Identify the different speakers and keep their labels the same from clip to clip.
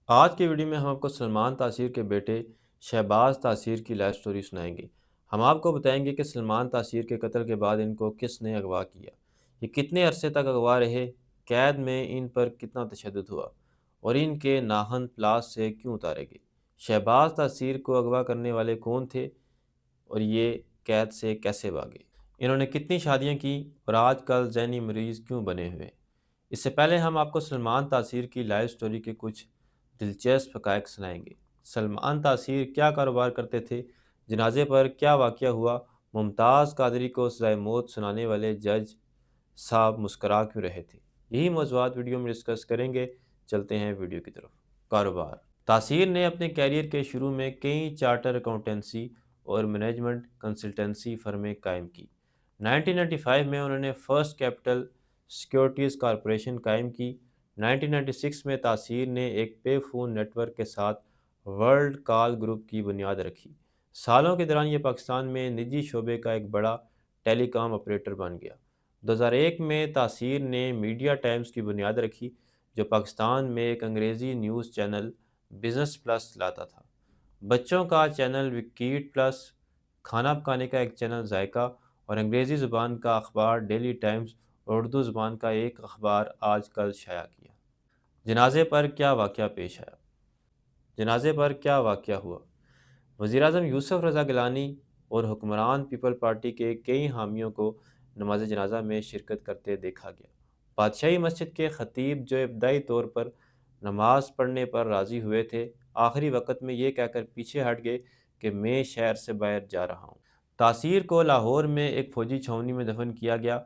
Speaker 1: آج کی ویڈیو میں ہم آپ کو سلمان تاثیر کے بیٹے شہباز تاثیر کی لائف سٹوری سنائیں گے۔ ہم آپ کو بتائیں گے کہ سلمان تاثیر کے قتل کے بعد ان کو کس نے اغوا کیا، یہ کتنے عرصے تک اغوا رہے، قید میں ان پر کتنا تشدد ہوا اور ان کے ناہن پلاس سے کیوں اتارے گئے۔ شہباز تاثیر کو اغوا کرنے والے کون تھے اور یہ قید سے کیسے بھاگے، انہوں نے کتنی شادیاں کی اور آج کل ذہنی مریض کیوں بنے ہوئے۔ اس سے پہلے ہم آپ کو سلمان تاثیر کی لائف سٹوری کے کچھ دلچسپ حقائق سنائیں گے۔ سلمان تاثیر کیا کاروبار کرتے تھے، جنازے پر کیا واقعہ ہوا، ممتاز قادری کو سزائے موت سنانے والے جج صاحب مسکرا کیوں رہے تھے، یہی موضوعات ویڈیو میں ڈسکس کریں گے۔ چلتے ہیں ویڈیو کی طرف۔ کاروبار۔ تاثیر نے اپنے کیریئر کے شروع میں کئی چارٹر اکاؤنٹنسی اور مینجمنٹ کنسلٹنسی فرمیں قائم کی۔ 1995 میں انہوں نے فرسٹ کیپٹل سیکیورٹیز کارپوریشن قائم کی۔ 1996 میں تاثیر نے ایک پے فون نیٹ ورک کے ساتھ ورلڈ کال گروپ کی بنیاد رکھی۔ سالوں کے دوران یہ پاکستان میں نجی شعبے کا ایک بڑا ٹیلی کام آپریٹر بن گیا۔ 2001 میں تاثیر نے میڈیا ٹائمز کی بنیاد رکھی، جو پاکستان میں ایک انگریزی نیوز چینل بزنس پلس لاتا تھا۔ بچوں کا چینل وکیٹ پلس، کھانا پکانے کا ایک چینل ذائقہ اور انگریزی زبان کا اخبار ڈیلی ٹائمز اور اردو زبان کا ایک اخبار آج کل شائع کیا۔ جنازے پر کیا واقعہ پیش آیا۔ جنازے پر کیا واقعہ ہوا۔ وزیراعظم یوسف رضا گیلانی اور حکمران پیپل پارٹی کے کئی حامیوں کو نماز جنازہ میں شرکت کرتے دیکھا گیا۔ بادشاہی مسجد کے خطیب جو ابتدائی طور پر نماز پڑھنے پر راضی ہوئے تھے، آخری وقت میں یہ کہہ کر پیچھے ہٹ گئے کہ میں شہر سے باہر جا رہا ہوں۔ تاثیر کو لاہور میں ایک فوجی چھاؤنی میں دفن کیا گیا۔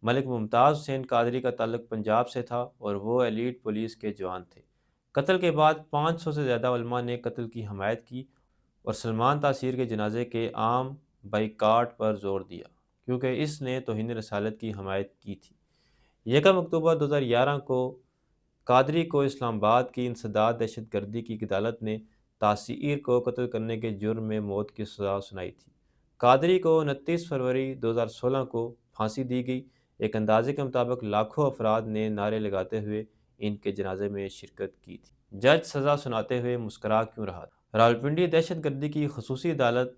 Speaker 1: ملک ممتاز حسین قادری کا تعلق پنجاب سے تھا اور وہ ایلیٹ پولیس کے جوان تھے۔ قتل کے بعد 500 سے زیادہ علماء نے قتل کی حمایت کی اور سلمان تاثیر کے جنازے کے عام بائیکاٹ پر زور دیا، کیونکہ اس نے توہین رسالت کی حمایت کی تھی۔ 1 اکتوبر 2011 کو قادری کو اسلام آباد کی انسداد دہشت گردی کی عدالت نے تاثیر کو قتل کرنے کے جرم میں موت کی سزا سنائی تھی۔ قادری کو 29 فروری 2016 کو پھانسی دی گئی۔ ایک اندازے کے مطابق لاکھوں افراد نے نعرے لگاتے ہوئے ان کے جنازے میں شرکت کی تھی۔ جج سزا سناتے ہوئے مسکرا کیوں رہا تھا۔ راولپنڈی دہشت گردی کی خصوصی عدالت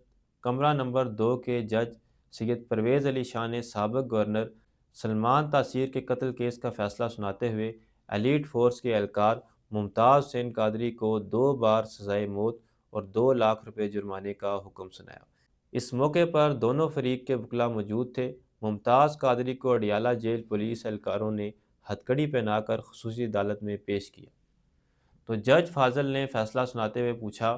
Speaker 1: کمرہ نمبر 2 کے جج سید پرویز علی شاہ نے سابق گورنر سلمان تاثیر کے قتل کیس کا فیصلہ سناتے ہوئے ایلیٹ فورس کے اہلکار ممتاز حسین قادری کو 2 بار سزائے موت اور 2 لاکھ روپے جرمانے کا حکم سنایا۔ اس موقع پر دونوں فریق کے وکلاء موجود تھے۔ ممتاز قادری کو اڈیالہ جیل پولیس اہلکاروں نے ہتھکڑی پہنا کر خصوصی عدالت میں پیش کیا تو جج فاضل نے فیصلہ سناتے ہوئے پوچھا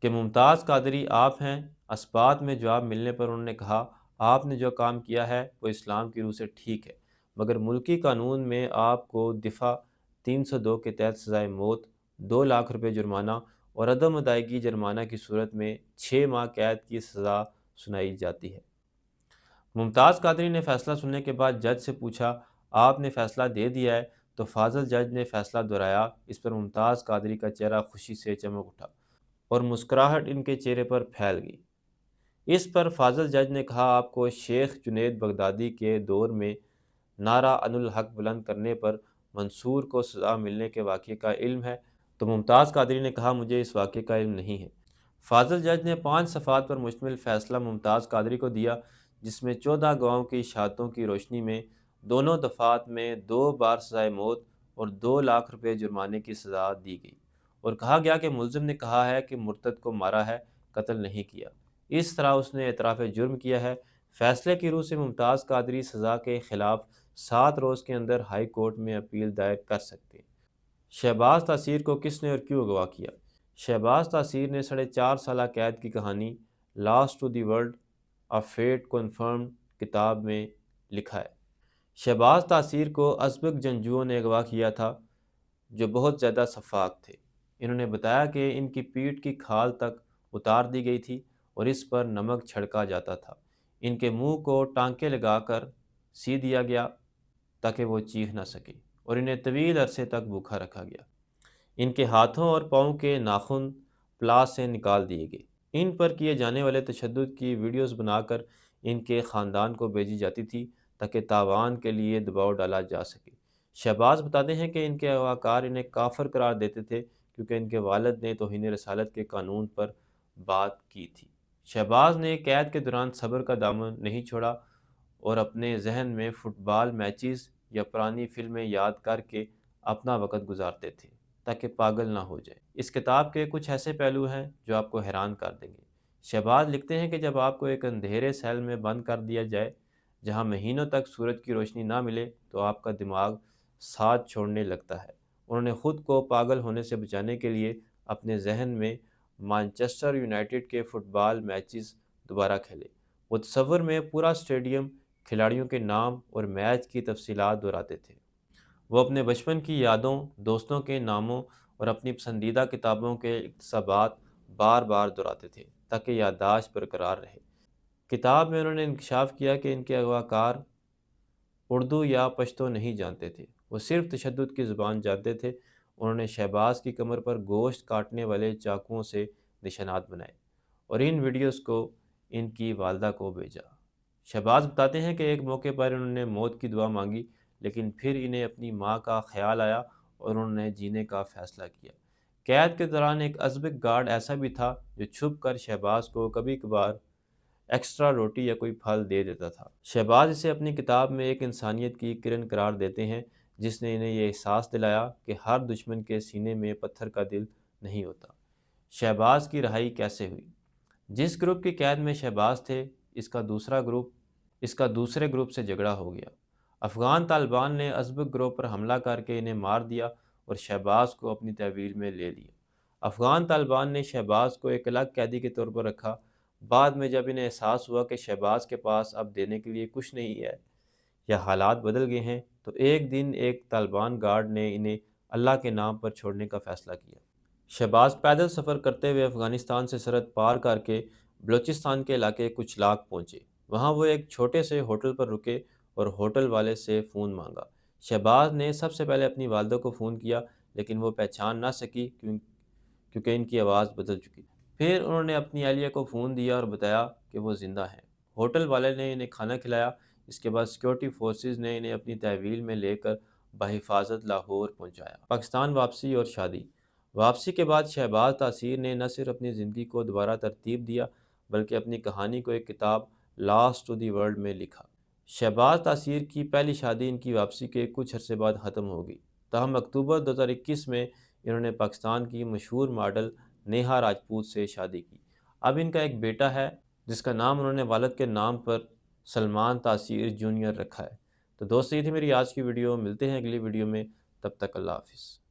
Speaker 1: کہ ممتاز قادری آپ ہیں؟ اسبات میں جواب ملنے پر انہوں نے کہا، آپ نے جو کام کیا ہے وہ اسلام کی روح سے ٹھیک ہے، مگر ملکی قانون میں آپ کو دفعہ 302 کے تحت سزائے موت، 2 لاکھ روپے جرمانہ اور عدم ادائیگی جرمانہ کی صورت میں 6 ماہ قید کی سزا سنائی جاتی ہے۔ ممتاز قادری نے فیصلہ سننے کے بعد جج سے پوچھا، آپ نے فیصلہ دے دیا ہے؟ تو فاضل جج نے فیصلہ دہرایا۔ اس پر ممتاز قادری کا چہرہ خوشی سے چمک اٹھا اور مسکراہٹ ان کے چہرے پر پھیل گئی۔ اس پر فاضل جج نے کہا، آپ کو شیخ جنید بغدادی کے دور میں نعرہ ان الحق بلند کرنے پر منصور کو سزا ملنے کے واقعے کا علم ہے؟ تو ممتاز قادری نے کہا، مجھے اس واقعے کا علم نہیں ہے۔ فاضل جج نے 5 صفحات پر مشتمل فیصلہ ممتاز قادری کو دیا، جس میں 14 گواہوں کی شہادتوں کی روشنی میں دونوں دفعات میں 2 بار سزائے موت اور 2 لاکھ روپے جرمانے کی سزا دی گئی، اور کہا گیا کہ ملزم نے کہا ہے کہ مرتد کو مارا ہے، قتل نہیں کیا، اس طرح اس نے اعتراف جرم کیا ہے۔ فیصلے کی روح سے ممتاز قادری سزا کے خلاف 7 روز کے اندر ہائی کورٹ میں اپیل دائر کر سکتے ہیں۔ شہباز تاثیر کو کس نے اور کیوں اغوا کیا؟ شہباز تاثیر نے 4.5 سالہ قید کی کہانی last to the world a fate confirmed کتاب میں لکھا ہے۔ شہباز تاثیر کو ازبک جنگجوؤں نے اغوا کیا تھا جو بہت زیادہ سفاک تھے۔ انہوں نے بتایا کہ ان کی پیٹھ کی کھال تک اتار دی گئی تھی اور اس پر نمک چھڑکا جاتا تھا۔ ان کے منہ کو ٹانکے لگا کر سی دیا گیا تاکہ وہ چیخ نہ سکے، اور انہیں طویل عرصے تک بھوکا رکھا گیا۔ ان کے ہاتھوں اور پاؤں کے ناخن پلاس سے نکال دیے گئے۔ ان پر کیے جانے والے تشدد کی ویڈیوز بنا کر ان کے خاندان کو بھیجی جاتی تھی تاکہ تاوان کے لیے دباؤ ڈالا جا سکے۔ شہباز بتاتے ہیں کہ ان کے اغواکار انہیں کافر قرار دیتے تھے کیونکہ ان کے والد نے توہین رسالت کے قانون پر بات کی تھی۔ شہباز نے قید کے دوران صبر کا دامن نہیں چھوڑا اور اپنے ذہن میں فٹ بال میچز یا پرانی فلمیں یاد کر کے اپنا وقت گزارتے تھے تاکہ پاگل نہ ہو جائے۔ اس کتاب کے کچھ ایسے پہلو ہیں جو آپ کو حیران کر دیں گے۔ شہباز لکھتے ہیں کہ جب آپ کو ایک اندھیرے سیل میں بند کر دیا جائے جہاں مہینوں تک سورج کی روشنی نہ ملے تو آپ کا دماغ ساتھ چھوڑنے لگتا ہے۔ انہوں نے خود کو پاگل ہونے سے بچانے کے لیے اپنے ذہن میں مانچسٹر یونائیٹڈ کے فٹ بال میچز دوبارہ کھیلے۔ وہ تصور میں پورا اسٹیڈیم، کھلاڑیوں کے نام اور میچ کی تفصیلات دہراتے تھے۔ وہ اپنے بچپن کی یادوں، دوستوں کے ناموں اور اپنی پسندیدہ کتابوں کے اقتباسات بار بار دہراتے تھے تاکہ یادداشت برقرار رہے۔ کتاب میں انہوں نے انکشاف کیا کہ ان کے اغوا کار اردو یا پشتو نہیں جانتے تھے، وہ صرف تشدد کی زبان جانتے تھے۔ انہوں نے شہباز کی کمر پر گوشت کاٹنے والے چاقوؤں سے نشانات بنائے اور ان ویڈیوز کو ان کی والدہ کو بھیجا۔ شہباز بتاتے ہیں کہ ایک موقع پر انہوں نے موت کی دعا مانگی، لیکن پھر انہیں اپنی ماں کا خیال آیا اور انہوں نے جینے کا فیصلہ کیا۔ قید کے دوران ایک ازبک گارڈ ایسا بھی تھا جو چھپ کر شہباز کو کبھی کبھار ایکسٹرا روٹی یا کوئی پھل دے دیتا تھا۔ شہباز اسے اپنی کتاب میں ایک انسانیت کی کرن قرار دیتے ہیں جس نے انہیں یہ احساس دلایا کہ ہر دشمن کے سینے میں پتھر کا دل نہیں ہوتا۔ شہباز کی رہائی کیسے ہوئی؟ جس گروپ کی قید میں شہباز تھے، اس کا دوسرے گروپ سے جھگڑا ہو گیا۔ افغان طالبان نے ازبک گروپ پر حملہ کر کے انہیں مار دیا اور شہباز کو اپنی تحویل میں لے لیا۔ افغان طالبان نے شہباز کو ایک الگ قیدی کے طور پر رکھا۔ بعد میں جب انہیں احساس ہوا کہ شہباز کے پاس اب دینے کے لیے کچھ نہیں ہے یا حالات بدل گئے ہیں، تو ایک دن ایک طالبان گارڈ نے انہیں اللہ کے نام پر چھوڑنے کا فیصلہ کیا۔ شہباز پیدل سفر کرتے ہوئے افغانستان سے سرحد پار کر کے بلوچستان کے علاقے کچلاک پہنچے۔ وہاں وہ ایک چھوٹے سے ہوٹل پر رکے اور ہوٹل والے سے فون مانگا۔ شہباز نے سب سے پہلے اپنی والدہ کو فون کیا، لیکن وہ پہچان نہ سکی کیونکہ ان کی آواز بدل چکی تھی۔ پھر انہوں نے اپنی اہلیہ کو فون دیا اور بتایا کہ وہ زندہ ہیں۔ ہوٹل والے نے انہیں کھانا کھلایا۔ اس کے بعد سیکورٹی فورسز نے انہیں اپنی تحویل میں لے کر بحفاظت لاہور پہنچایا۔ پاکستان واپسی اور شادی۔ واپسی کے بعد شہباز تاثیر نے نہ صرف اپنی زندگی کو دوبارہ ترتیب دیا بلکہ اپنی کہانی کو ایک کتاب لاسٹ ٹو دی ورلڈ میں لکھا۔ شہباز تاثیر کی پہلی شادی ان کی واپسی کے کچھ عرصے بعد ختم ہو گئی، تاہم اکتوبر 2021 میں انہوں نے پاکستان کی مشہور ماڈل نیہا راجپوت سے شادی کی۔ اب ان کا ایک بیٹا ہے جس کا نام انہوں نے والد کے نام پر سلمان تاثیر جونیئر رکھا ہے۔ تو دوستو، یہ تھی میری آج کی ویڈیو۔ ملتے ہیں اگلی ویڈیو میں، تب تک اللہ حافظ۔